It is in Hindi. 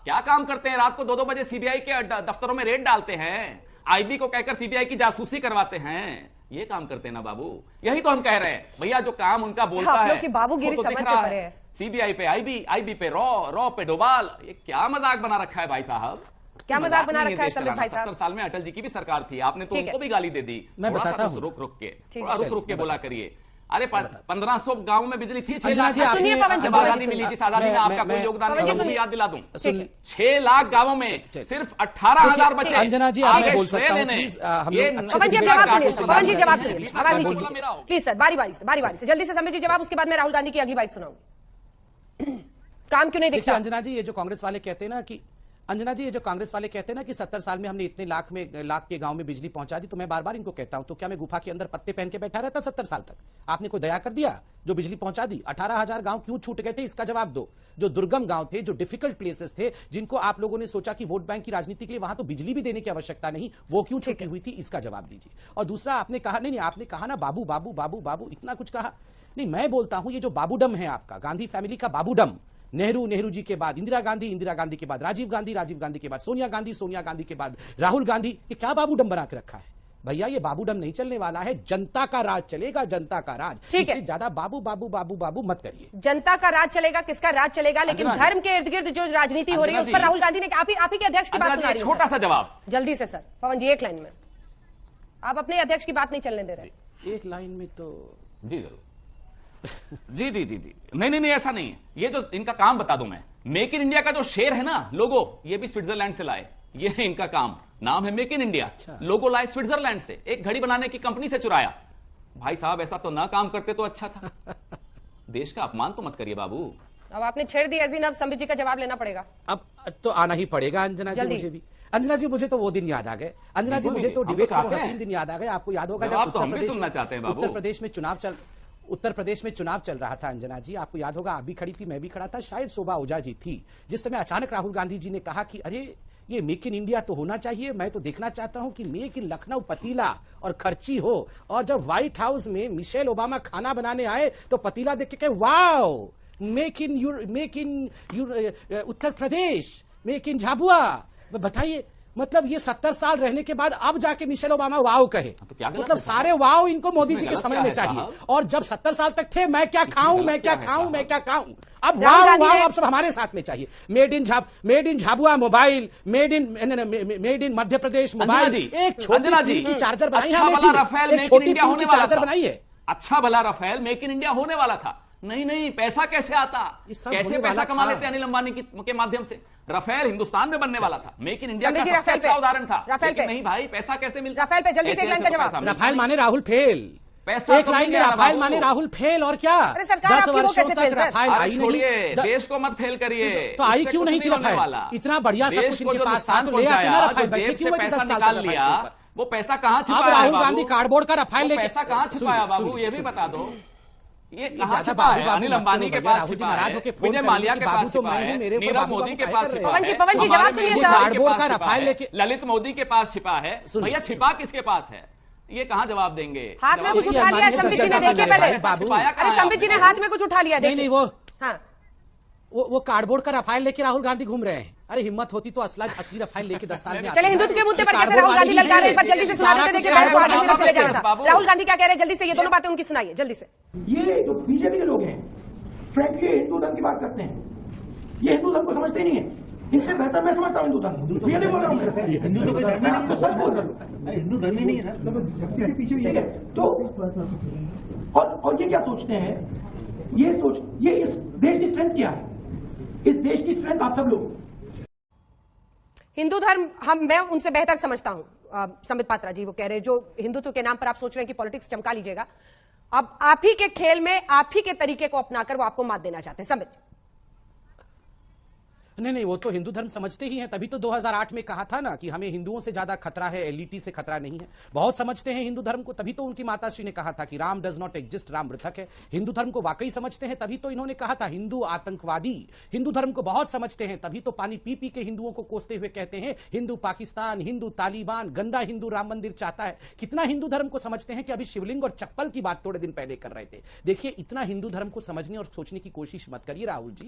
क्या काम करते हैं? रात को 2-2 बजे सीबीआई के दफ्तरों में रेड डालते हैं, आईबी को कहकर सीबीआई की जासूसी करवाते हैं। ये काम करते हैं ना बाबू, यही तो हम कह रहे हैं भैया। जो काम उनका बोलता है कि बाबूगिरी तो समझ दिख से रहा परे है। है। सीबीआई पे आईबी, आईबी पे रॉ पे डोभाल। ये क्या मजाक बना रखा है भाई साहब? क्या मजाक बना रखा है संबित भाई साहब? 70 साल में अटल जी की भी सरकार थी, आपने तो उनको भी गाली दे दी। मैं बताता हूं, रुक के बोला करिए। अरे 1500 गांव में बिजली थी, 6 अंजना लाख जी, आपने- जब आजादी मिली थी, आजादी में आपका कोई योगदान नहीं, मैं याद दिला दूं। 6 लाख गांवों में सिर्फ 18,000 बच्चे। अंजना जी, आप मैं बोल सकता हूं प्लीज, हम लोग अच्छे से जवाब सुनिए, पवन जी जवाब सुनिए, आवाज नीचे बोला मेरा हो। प्लीज सर, बारी बारी से जल्दी से संबित जी जवाब, उसके बाद मैं राहुल गांधी की अगली बाइट सुनाऊंगी। काम क्यों नहीं दिखता? अंजना जी, ये जो कांग्रेस वाले कहते हैं ना कि अंजना जी, ये जो कांग्रेस वाले कहते हैं ना कि 70 साल में हमने इतने लाख के गांव में बिजली पहुंचा दी, तो मैं बार बार इनको कहता हूं, तो क्या मैं गुफा के अंदर पत्ते पहन के बैठा रहता 70 साल तक? आपने कोई दया कर दिया जो बिजली पहुंचा दी? 18,000 गांव क्यों छूट गए थे, इसका जवाब दो। जो दुर्गम गांव थे, जो डिफिकल्ट प्लेसेस थे, जिनको आप लोगों ने सोचा कि वोट बैंक की राजनीति के लिए वहां तो बिजली भी देने की आवश्यकता नहीं, वो क्यों छूटी हुई थी, इसका जवाब दीजिए। और दूसरा, आपने कहा नहीं, आपने कहा ना बाबू बाबू बाबू बाबू, इतना कुछ कहा नहीं। मैं बोलता हूं, ये जो बाबूडम है आपका, गांधी फैमिली का बाबूडम, नेहरू जी के बाद इंदिरा गांधी के बाद राजीव गांधी के बाद सोनिया गांधी के बाद राहुल गांधी, ये क्या बाबूडम बना के रखा है भैया? ये बाबूडम नहीं चलने वाला है, जनता का राज चलेगा, जनता का राज। ठीक है, ज्यादा बाबू बाबू बाबू बाबू मत करिए। जनता का राज चलेगा, किसका राज चलेगा? लेकिन धर्म के इर्द गिर्द जो राजनीति हो रही है उस पर राहुल गांधी ने, आप ही के अध्यक्ष की बात सुना रही हूं। छोटा सा जवाब जल्दी से सर, पवन जी एक लाइन में, आप अपने अध्यक्ष की बात नहीं चलने दे रहे। एक लाइन में तो जी जरूर। जी नहीं, ऐसा नहीं है। ये जो इनका काम बता दूं मैं, मेक इन इंडिया का जो शेर है ना, लोगो, ये भी स्विट्जरलैंड से लाए। ये है इनका काम, नाम है मेक इन इंडिया। अच्छा। लोगो लाए स्विट्जरलैंड से, एक घड़ी बनाने की कंपनी से चुराया। भाई साहब, ऐसा तो ना काम करते तो अच्छा था। देश का अपमान तो मत करिए बाबू। अब आपने छेड़ दी ऐसी, अब संबित जी का जवाब लेना पड़ेगा। अब तो आना ही पड़ेगा अंजना जी, मुझे भी। अंजना जी, मुझे तो वो दिन याद आ गए। अंजना जी, मुझे तो डिबेट का हसीन दिन याद आ गए। आपको याद होगा जब उत्तर प्रदेश में चुनाव चल रहा था अंजना जी, आपको याद होगा, आप भी खड़ी थी, मैं भी खड़ा था, शायद शोभा ओझा जी थी, जिस समय अचानक राहुल गांधी जी ने कहा कि अरे ये मेक इन इंडिया तो होना चाहिए, मैं तो देखना चाहता हूं कि मेक इन लखनऊ पतीला और खर्ची हो। और जब व्हाइट हाउस में मिशेल ओबामा खाना बनाने आए तो पतीला देख के कहे wow, make in Uttar Pradesh, make in Jhabua. बताइए, मतलब ये 70 साल रहने के बाद अब जाके मिशेल ओबामा वाव कहे, तो मतलब सारे वाव इनको मोदी जी के समय में चाहिए। और जब 70 साल तक थे, मैं क्या खाऊं, मैं क्या खाऊं, मैं क्या खाऊं, अब वाव अब सब हमारे साथ में चाहिए। Made in Jhabua mobile, made in Madhya Pradesh mobile, एक छोटी की चार्जर बनाई है, एक छोटी की चार्जर बनाई है। अच्छा भला रफेल मेक इन इंडिया होने वाला था। नहीं, पैसा कैसे आता, कैसे पैसा कमा लेते अनिल अंबानी के माध्यम से? रफेल हिंदुस्तान में बनने वाला था, मेक इन इंडिया का सबसे अच्छा उदाहरण था। लेकिन नहीं भाई, पैसा कैसे मिलता? रफेल पे जल्दी से एक लाइन का जवाब। रफेल माने राहुल फेल, पैसा एक लाइन में रफेल माने राहुल फेल, और क्या 10 वर्षों तक रफेल आई नहीं। देश को मत फेल करिए। तो आई क्यों नहीं थी रफेल? इतना बढ़िया सब कुछ इनके पास था, तो ले आते ना रफेल। क्यों पैसा निकाल लिया? वो पैसा कहां छिपाया? राहुल गांधी कार्डबोर्ड का रफेल लेके पैसा कहां छिपाया बाबू, ये भी बता दो। ये कहां छिपा है? अनिल अंबानी के पास छिपा है, विजय माल्या के पास छिपा है, नीरव मोदी के पास छिपा है, पवन जी जवाब सुनिए सर। कार्डबोर्ड का रफाल लेके ललित मोदी के पास छिपा है। भैया छिपा किसके पास है? ये कहां जवाब देंगे? हाथ में कुछ उठा लिया संबित जी ने, देखिए पहले। अरे संबित जी ने हाथ में कुछ उठा लिया, नहीं वो हाँ, वो कार्डबोर्ड का रफाल लेके राहुल गांधी घूम रहे हैं। अरे हिम्मत होती तो असली रफाल लेके 10 साल में। चले, हिंदुत्व के मुद्दे पर कैसे राहुल गांधी ललका रहे हैं, पर जल्दी से सुना देते, देखिए राहुल गांधी क्या कह रहे हैं, जल्दी से ये दोनों बातें उनकी सुनाइए जल्दी से। ये जो बीजेपी के लोग हैं, फ्रैंकली हिंदू धर्म की बात करते हैं, ये हिंदू धर्म को समझते नहीं है। इनसे बेहतर मैं समझता हूँ हिंदू धर्म। ये नहीं बोल रहा हूँ मैं, हिंदू तो कोई धर्म नहीं है, सच बोल रहा हूँ, हिंदू धर्म ही नहीं है सर, पीछे। ठीक है, तो और ये क्या सोचते हैं, ये इस देश की स्ट्रेंथ क्या है? इस देश की स्ट्रेंथ आप सब लोग। हिंदू धर्म मैं उनसे बेहतर समझता हूं। संबित पात्रा जी वो कह रहे हैं, जो हिंदुत्व के नाम पर आप सोच रहे हैं कि पॉलिटिक्स चमका लीजिएगा, अब आप ही के खेल में आप ही के तरीके को अपनाकर वो आपको मात देना चाहते हैं। संबित नहीं, वो तो हिंदू धर्म समझते ही हैं, तभी तो 2008 में कहा था ना कि हमें हिंदुओं से ज्यादा खतरा है, एलईटी से खतरा नहीं है। बहुत समझते हैं हिंदू धर्म को, तभी तो उनकी माताश्री ने कहा था कि Ram does not exist, Ram मृतक है। हिंदू धर्म को वाकई समझते हैं, तभी तो इन्होंने कहा था हिंदू आतंकवादी। हिंदू धर्म को बहुत समझते हैं, तभी तो पानी पी के हिंदुओं को कोसते हुए कहते हैं हिंदू पाकिस्तान, हिंदू तालिबान, गंदा हिंदू राम मंदिर चाहता है। कितना हिंदू धर्म को समझते हैं कि अभी शिवलिंग और चप्पल की बात थोड़े दिन पहले कर रहे थे। देखिए, इतना हिंदू धर्म को समझने और सोचने की कोशिश मत करिए राहुल जी।